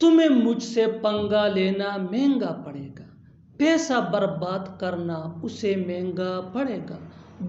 तुम्हें मुझसे पंगा लेना महंगा पड़ेगा, पैसा बर्बाद करना उसे महंगा पड़ेगा,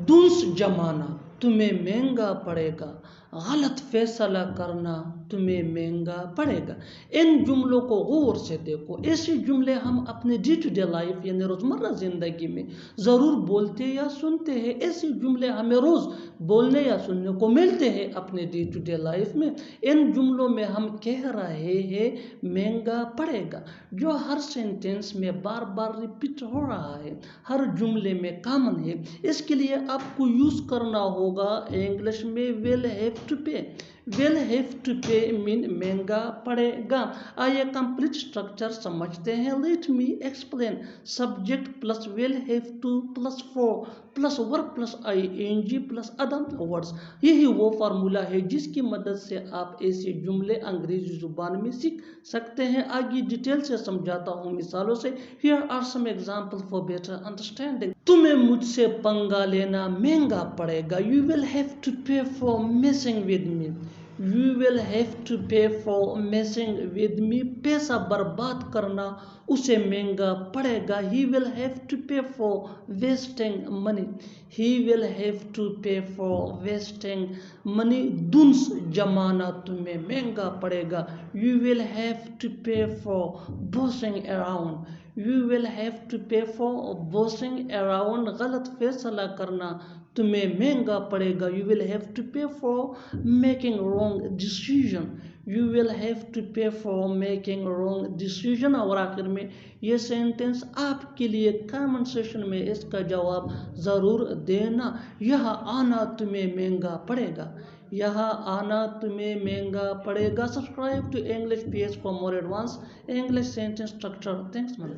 दुंस जमाना तुम्हें महंगा पड़ेगा, गलत फैसला करना तुम्हें महंगा पड़ेगा। इन जुमलों को गौर से देखो। ऐसे जुमले हम अपने डे टू डे लाइफ यानी रोज़मर्रा ज़िंदगी में ज़रूर बोलते या सुनते हैं। ऐसे जुमले हमें रोज़ बोलने या सुनने को मिलते हैं अपने डे टू डे लाइफ में। इन जुमलों में हम कह रहे हैं महंगा पड़ेगा, जो हर सेंटेंस में बार बार रिपीट हो रहा है, हर जुमले में कॉमन है। इसके लिए आपको यूज़ करना होगा इंग्लिश में will have to pay. Will have to pay mean महंगा पड़ेगा। आइए कंप्लीट स्ट्रक्चर समझते हैं। Let me explain. Subject plus will have to plus for plus verb plus ING plus other words. यही वो फार्मूला है जिसकी मदद से आप ऐसे जुमले अंग्रेजी जुबान में सीख सकते हैं। आगे डिटेल से समझाता हूँ मिसालों से। Here are some examples for better understanding. तुम्हें मुझसे पंगा लेना महंगा पड़ेगा। You will have to pay for messing with me. You will have to pay for messing with me. पैसा बर्बाद करना उसे महंगा पड़ेगा। He will have to pay for wasting money. He will have to pay for wasting money. दुंस जमाना तुम्हें महंगा पड़ेगा। You will have to pay for bossing around. You will have to pay for bossing around. गलत फैसला करना तुम्हें महंगा पड़ेगा। You will have to pay for making wrong decision. You will have to pay for making wrong decision. और आखिर में ये सेंटेंस आपके लिए कमेंट सेक्शन में इसका जवाब ज़रूर देना। यहाँ आना तुम्हें महंगा पड़ेगा। यहाँ आना तुम्हें महंगा पड़ेगा। Subscribe to English PS for more advanced English sentence structure. Thanks man.